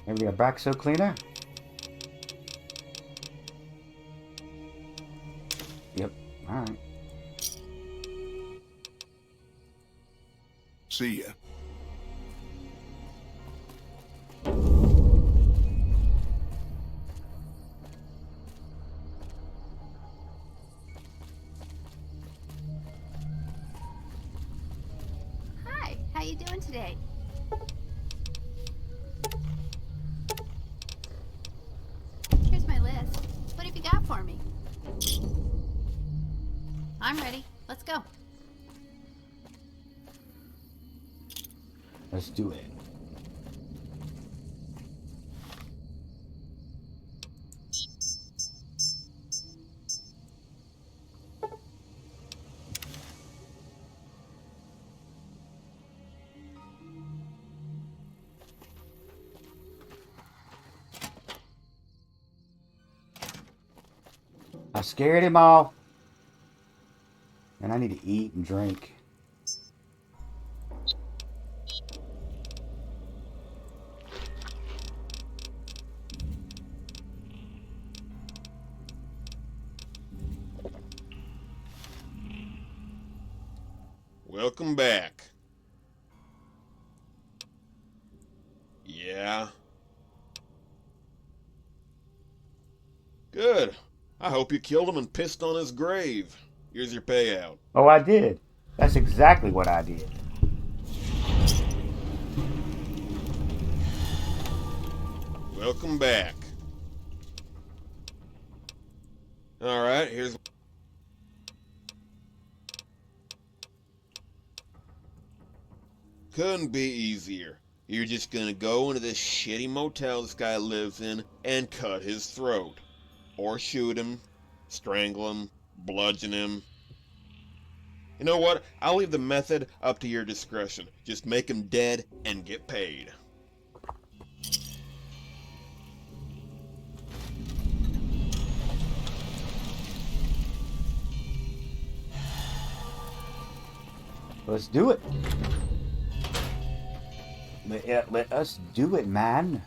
Maybe a backseat cleaner? Yep. Alright. See ya. Hi, how you doing today? Here's my list. What have you got for me? I'm ready. Let's go. Let's do it. I scared him off. And I need to eat and drink. Welcome back. Yeah? Good. I hope you killed him and pissed on his grave. Here's your payout. Oh, I did. That's exactly what I did. Welcome back. Alright, here's... Couldn't be easier. You're just gonna go into this shitty motel this guy lives in and cut his throat. Or shoot him, strangle him, bludgeon him. You know what? I'll leave the method up to your discretion. Just make him dead and get paid. Let's do it. Let us do it, man.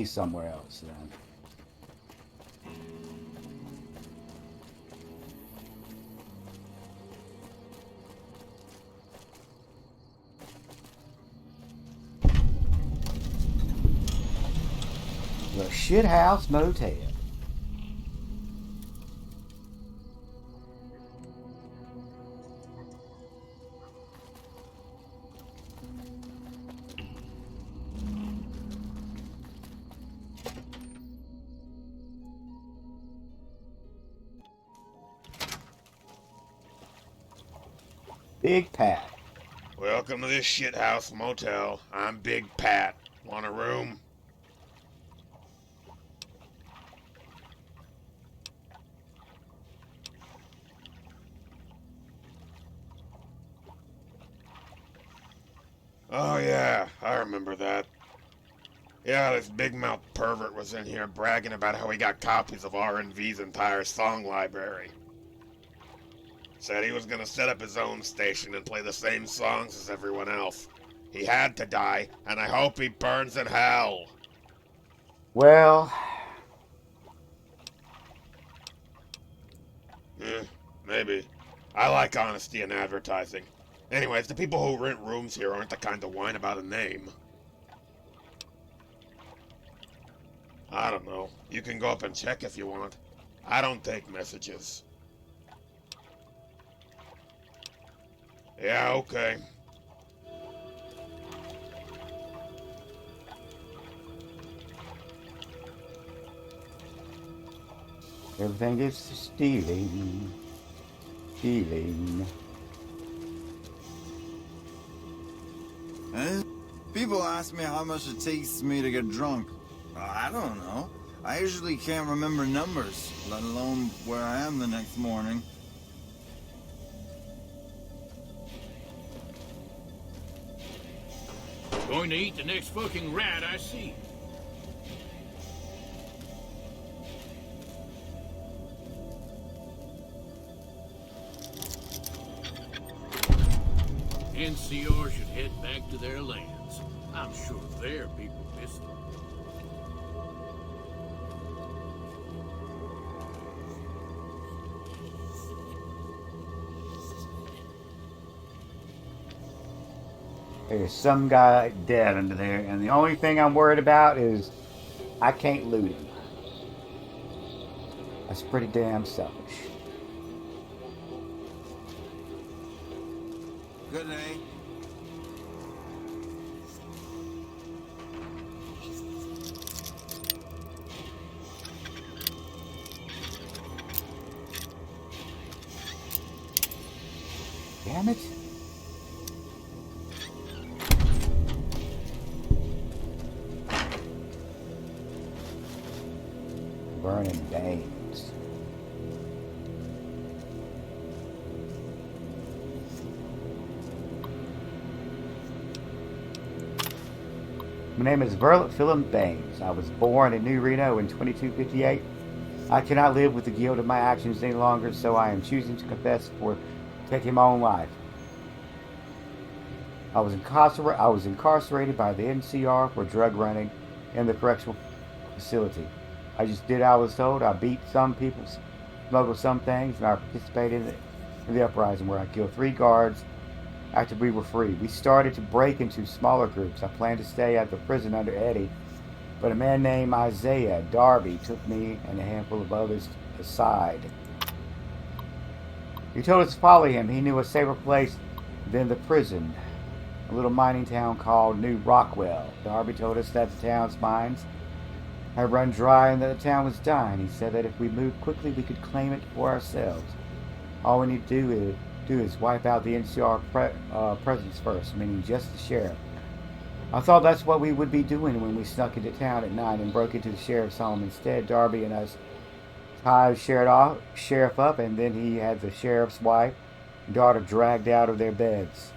He's somewhere else then. The Shithouse Motel. Big Pat. Welcome to this shithouse motel. I'm Big Pat. Want a room? Oh yeah, I remember that. Yeah, this big mouth pervert was in here bragging about how he got copies of R&V's entire song library. Said he was gonna set up his own station and play the same songs as everyone else. He had to die, and I hope he burns in hell. Well, Maybe. I like honesty in advertising. Anyways, the people who rent rooms here aren't the kind to whine about a name. I don't know. You can go up and check if you want. I don't take messages. Yeah, okay. everything is stealing. Stealing. Eh? People ask me how much it takes me to get drunk. I don't know. I usually can't remember numbers, let alone where I am the next morning. Going to eat the next fucking rat I see. NCR should head back to their lands. I'm sure their people miss them. There's some guy dead under there, and the only thing I'm worried about is I can't loot him. That's pretty damn selfish. Good day. Damn it. Burning Banes. My name is Verlet Philip Baines. I was born in New Reno in 2258. I cannot live with the guilt of my actions any longer, so I am choosing to confess for taking my own life. I was incarcerated by the NCR for drug running in the correctional facility. I just did I was told. I beat some people, smuggled some things, and I participated in the uprising where I killed 3 guards after we were free. We started to break into smaller groups. I planned to stay at the prison under Eddie, but a man named Isaiah Darby took me and a handful of others aside. He told us to follow him. He knew a safer place than the prison, a little mining town called New Rockwell. Darby told us that the town's mines had run dry and that the town was dying. He said that if we moved quickly, we could claim it for ourselves. All we need to do is wipe out the NCR presence first, meaning just the sheriff. I thought that's what we would be doing when we snuck into town at night and broke into the sheriff's home. Instead, Darby and us tied the sheriff up, and then he had the sheriff's wife and daughter dragged out of their beds.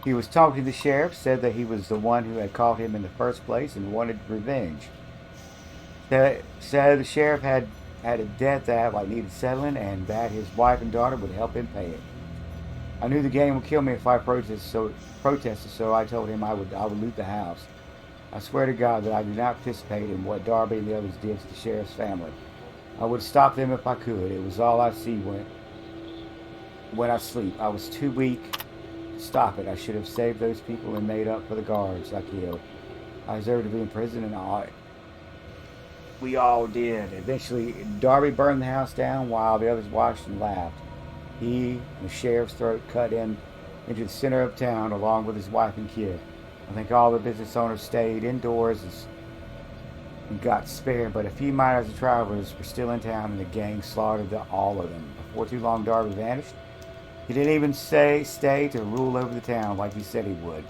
He was talking to the sheriff, said that he was the one who had caught him in the first place and wanted revenge. Said the sheriff had a debt that needed settling and that his wife and daughter would help him pay it. I knew the gang would kill me if I protested, so I told him I would loot the house. I swear to God that I did not participate in what Darby and the others did to the sheriff's family. I would stop them if I could. It was all I see when I sleep. I was too weak. Stop it. I should have saved those people and made up for the guards I killed. I deserved to be in prison, and we all did. Eventually, Darby burned the house down while the others watched and laughed. He and the sheriff's throat cut into the center of town along with his wife and kid. I think all the business owners stayed indoors and got spared, but a few miners and travelers were still in town, and the gang slaughtered all of them. Before too long, Darby vanished. He didn't even stay to rule over the town like he said he would.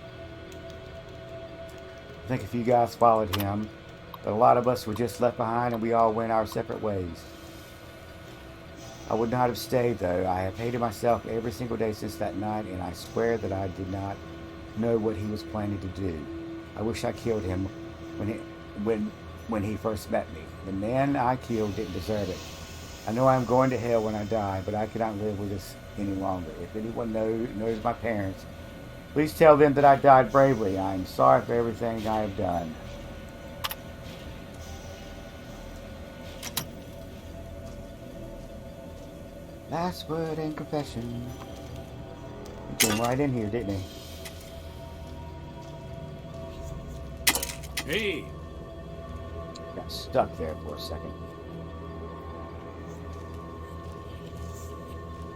I think a few guys followed him, but a lot of us were just left behind and we all went our separate ways. I would not have stayed, though. I have hated myself every single day since that night, and I swear that I did not know what he was planning to do. I wish I killed him when he first met me. The man I killed didn't deserve it. I know I'm going to hell when I die, but I cannot live with this any longer. If anyone knows my parents, please tell them that I died bravely. I am sorry for everything I have done. Last word and confession. He came right in here, didn't he? Hey! Got stuck there for a second.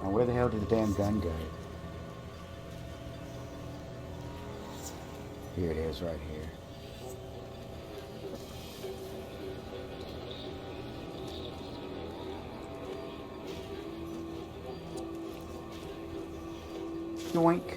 Now where the hell did the damn gun go? Here it is, right here. Doink.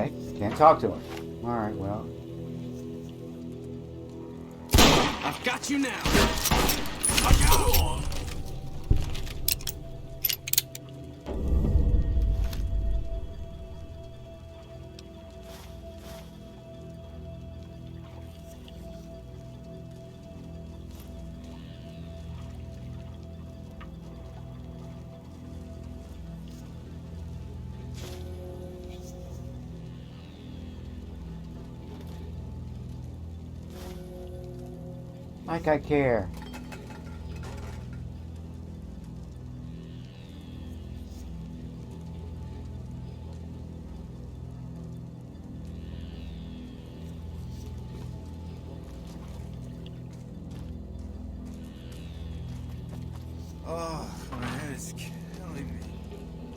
Okay, can't talk to him. All right, well. I've got you now. I Like I care. Oh, my head is killing me.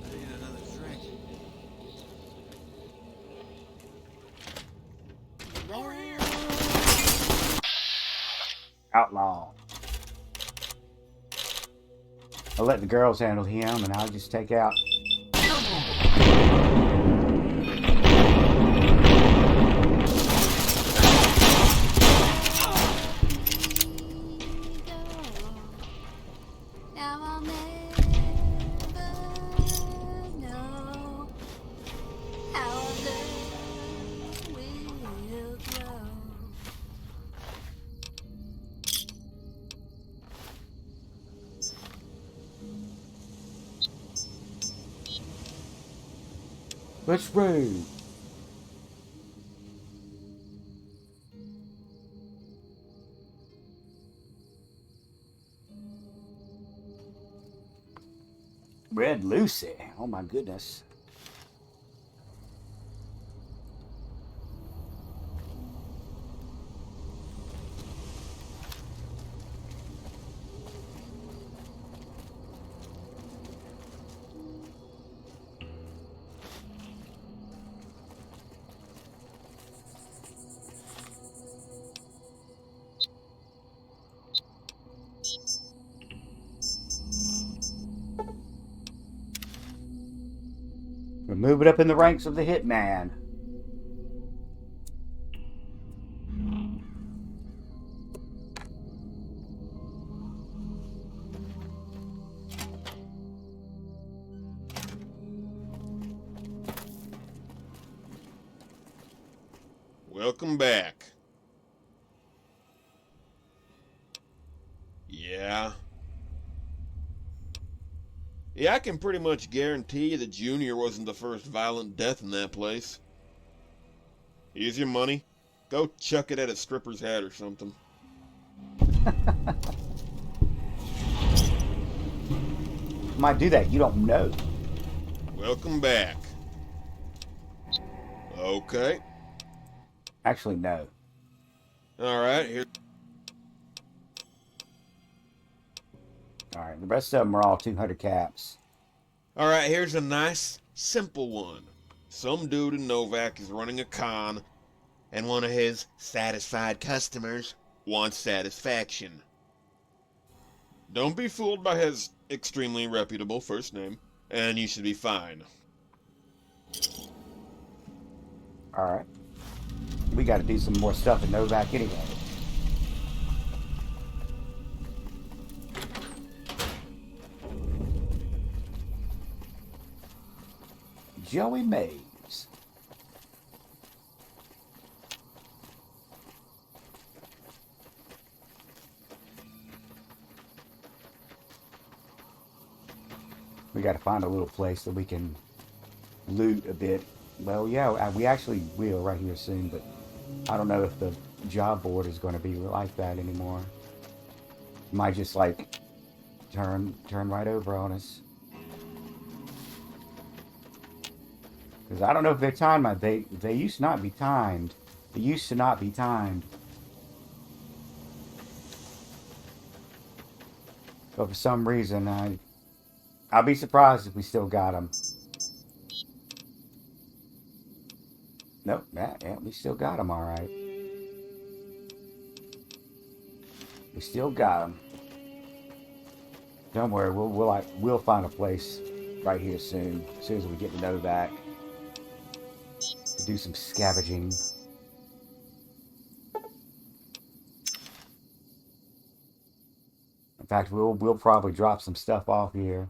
I need another drink. Outlaw. I'll let the girls handle him, and I'll just take out. Now I'll never know how our love will grow. Which road? Red Lucy. Oh my goodness. We're moving up in the ranks of the Hitman. Welcome back. Yeah. Yeah, I can pretty much guarantee that Junior wasn't the first violent death in that place. Here's your money. Go chuck it at a stripper's head or something. Might do that. You don't know. Welcome back. Okay. Actually, no. Alright, here. All right, the rest of them are all 200 caps. Alright, here's a nice, simple one. Some dude in Novak is running a con, and one of his satisfied customers wants satisfaction. Don't be fooled by his extremely reputable first name, and you should be fine. All right. We got to do some more stuff in Novak anyway. Joey Mays. We got to find a little place that we can loot a bit. Well, yeah, we actually will right here soon, but I don't know if the job board is going to be like that anymore. Might just like turn right over on us. Because I don't know if they're timed. They used to not be timed. They used to not be timed. But for some reason, I'll be surprised if we still got them. Nope, yeah, we still got them, all right. We still got them. Don't worry, we'll find a place right here soon. As soon as we get to Novak. To do some scavenging. In fact, we'll probably drop some stuff off here.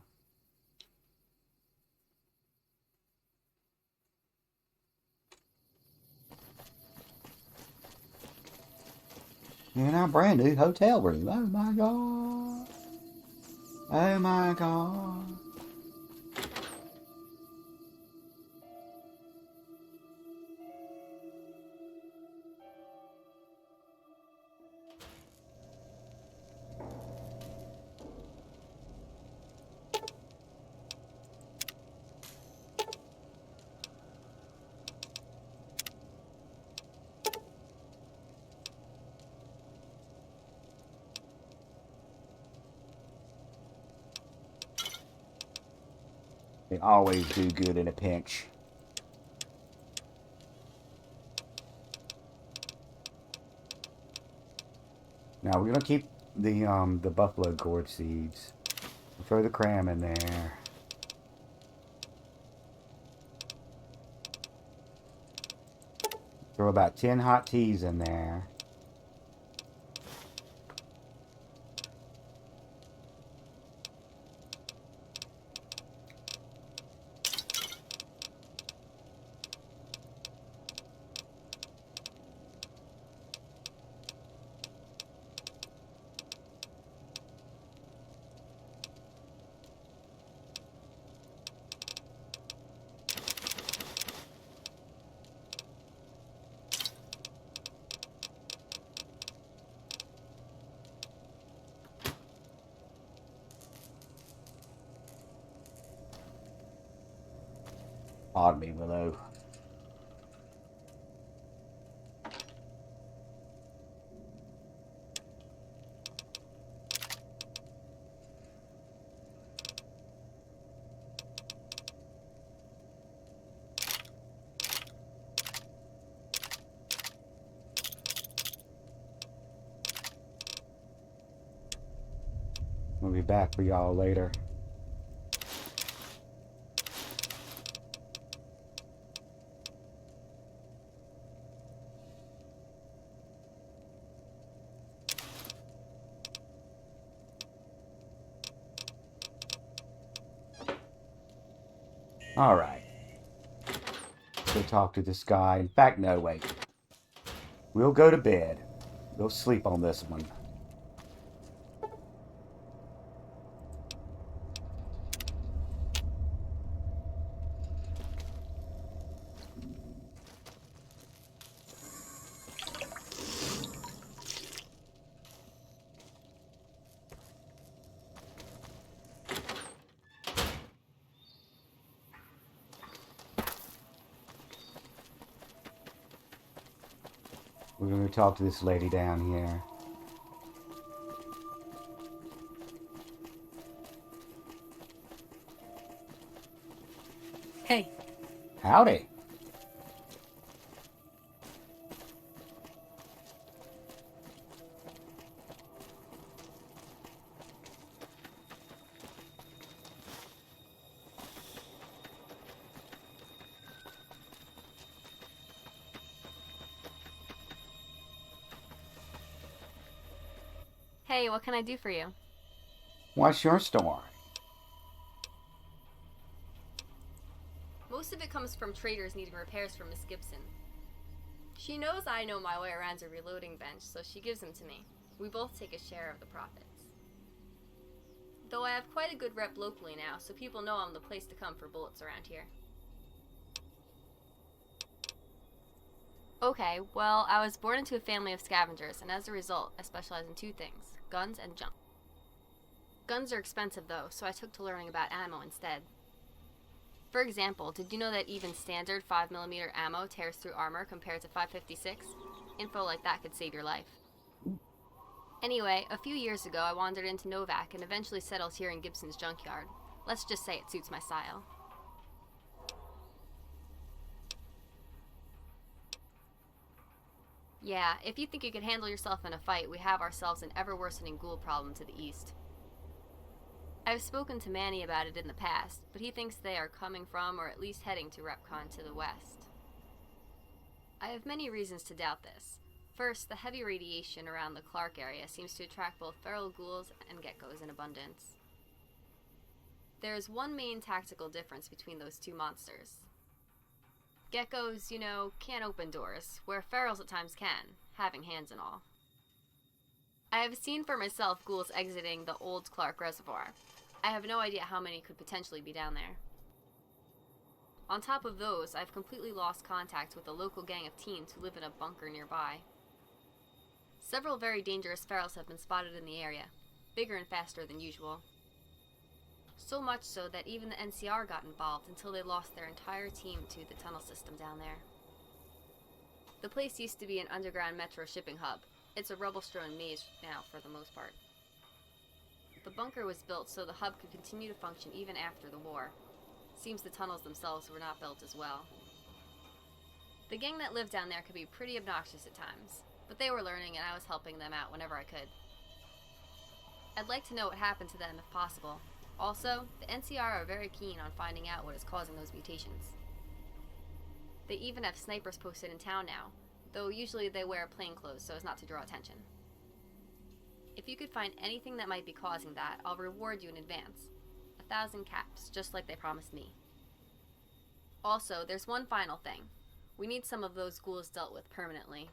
In our brand new hotel room. Oh my god. Oh my god. They always do good in a pinch. Now we're gonna keep the buffalo gourd seeds. We'll throw the cram in there. Throw about 10 hot teas in there. Pardon me, Willow. We'll be back for y'all later. Alright. Go talk to this guy. In fact, no, wait. We'll go to bed. We'll sleep on this one. We're going to talk to this lady down here. Hey. Howdy. Hey, what can I do for you? What's your story? Most of it comes from traders needing repairs from Miss Gibson. She knows I know my way around a reloading bench, so she gives them to me. We both take a share of the profits. Though I have quite a good rep locally now, so people know I'm the place to come for bullets around here. Okay, well, I was born into a family of scavengers, and as a result, I specialize in two things: guns and junk. Guns are expensive though, so I took to learning about ammo instead. For example, did you know that even standard 5mm ammo tears through armor compared to 5.56? Info like that could save your life. Anyway, a few years ago I wandered into Novac and eventually settled here in Gibson's junkyard. Let's just say it suits my style. Yeah, if you think you can handle yourself in a fight, we have ourselves an ever-worsening ghoul problem to the east. I've spoken to Manny about it in the past, but he thinks they are coming from, or at least heading to Repcon to the west. I have many reasons to doubt this. First, the heavy radiation around the Clark area seems to attract both feral ghouls and geckos in abundance. There is one main tactical difference between those two monsters. Geckos, you know, can't open doors, where ferals at times can, having hands and all. I have seen for myself ghouls exiting the old Clark Reservoir. I have no idea how many could potentially be down there. On top of those, I've completely lost contact with a local gang of teens who live in a bunker nearby. Several very dangerous ferals have been spotted in the area, bigger and faster than usual. So much so that even the NCR got involved until they lost their entire team to the tunnel system down there. The place used to be an underground metro shipping hub. It's a rubble-strewn maze now for the most part. The bunker was built so the hub could continue to function even after the war. Seems the tunnels themselves were not built as well. The gang that lived down there could be pretty obnoxious at times, but they were learning and I was helping them out whenever I could. I'd like to know what happened to them if possible. Also, the NCR are very keen on finding out what is causing those mutations. They even have snipers posted in town now, though usually they wear plainclothes so as not to draw attention. If you could find anything that might be causing that, I'll reward you in advance. 1,000 caps, just like they promised me. Also, there's one final thing. We need some of those ghouls dealt with permanently.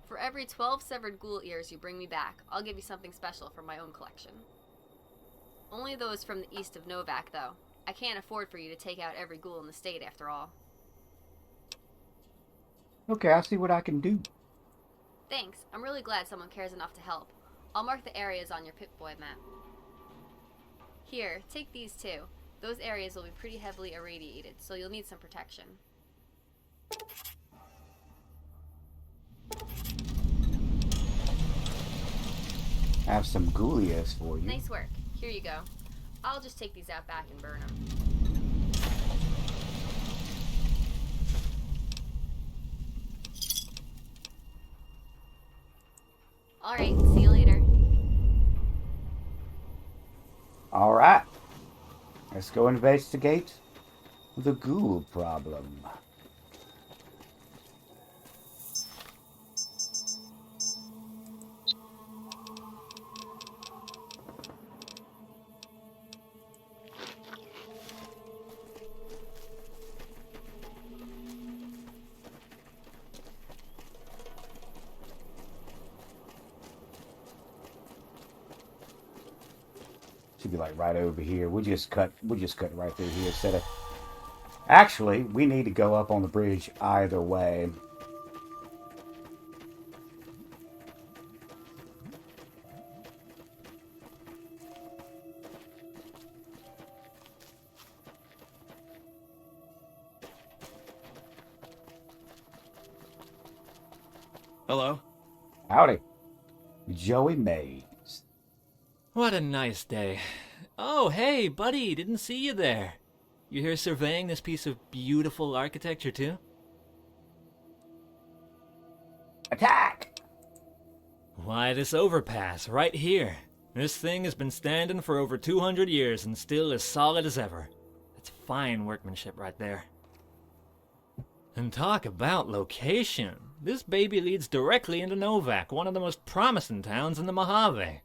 For every 12 severed ghoul ears you bring me back, I'll give you something special from my own collection. Only those from the east of Novak, though. I can't afford for you to take out every ghoul in the state, after all. Okay, I'll see what I can do. Thanks. I'm really glad someone cares enough to help. I'll mark the areas on your Pip-Boy map. Here, take these too. Those areas will be pretty heavily irradiated, so you'll need some protection. I have some ghoulias for you. Nice work. Here you go. I'll just take these out back and burn them. Alright, see you later. Alright. Let's go investigate the ghoul problem. Should be like right over here. We'll just cut right through here instead of. Actually, we need to go up on the bridge either way. Hello? Howdy. Joey Mays. What a nice day. Oh, hey, buddy, didn't see you there. You here surveying this piece of beautiful architecture, too? Attack! Why, this overpass, right here. This thing has been standing for over 200 years and still as solid as ever. That's fine workmanship right there. And talk about location. This baby leads directly into Novak, one of the most promising towns in the Mojave.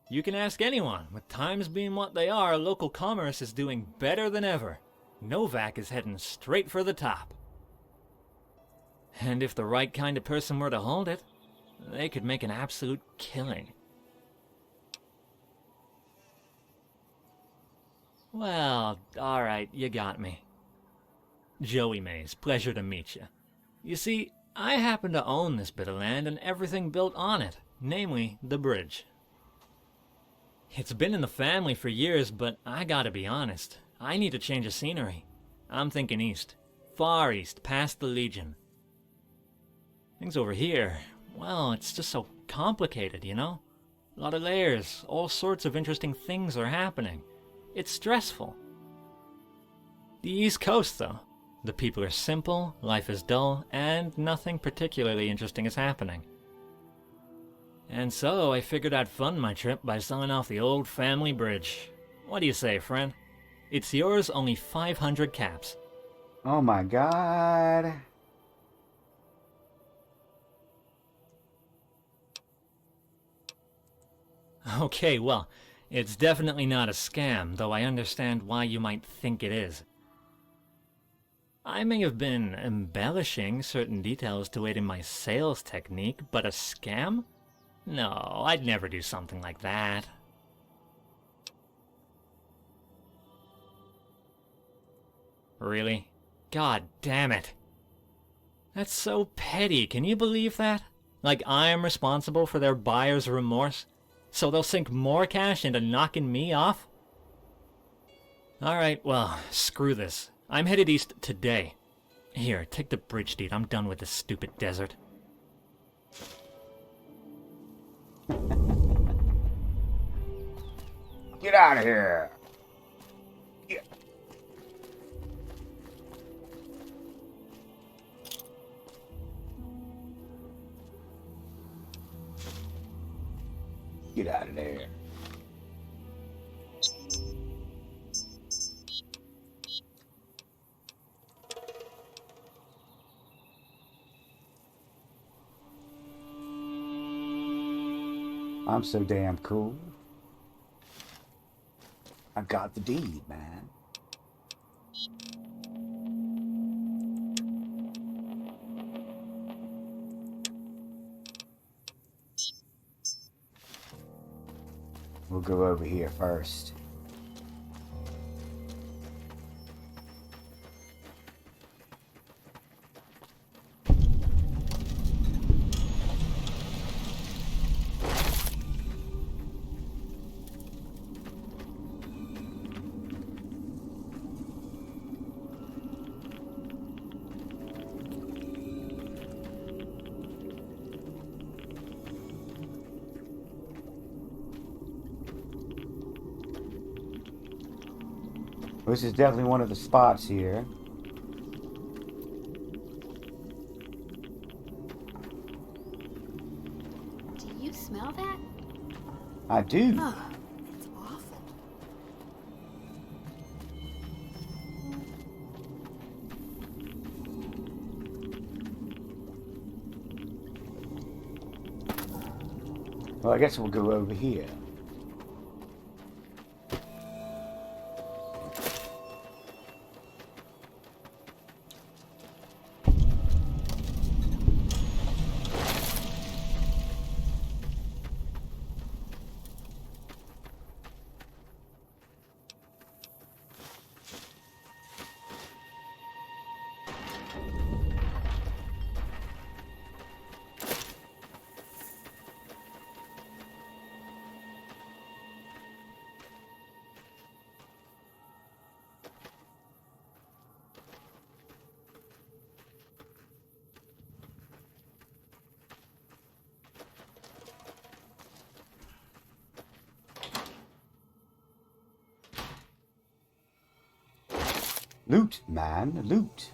You can ask anyone. With times being what they are, local commerce is doing better than ever. Novak is heading straight for the top. And if the right kind of person were to hold it, they could make an absolute killing. Well, alright, you got me. Joey Mays, pleasure to meet you. You see, I happen to own this bit of land and everything built on it, namely the bridge. It's been in the family for years, but I gotta be honest, I need a change of scenery. I'm thinking east. Far east, past the Legion. Things over here, well, it's just so complicated, you know? A lot of layers, all sorts of interesting things are happening. It's stressful. The East Coast, though. The people are simple, life is dull, and nothing particularly interesting is happening. And so I figured I'd fund my trip by selling off the old family bridge. What do you say, friend? It's yours, only 500 caps. Oh my god. Okay, well, it's definitely not a scam, though I understand why you might think it is. I may have been embellishing certain details to aid in my sales technique, but a scam? No, I'd never do something like that. Really? God damn it. That's so petty, can you believe that? Like I'm responsible for their buyer's remorse? So they'll sink more cash into knocking me off? Alright, well, screw this. I'm headed east today. Here, take the bridge deed. I'm done with this stupid desert. Get out of here. Get. Get out of there. I'm so damn cool. I got the deed, man. We'll go over here first. This is definitely one of the spots here. Do you smell that? I do. Ugh, it's awful. Well, I guess we'll go over here. Loot, man, loot.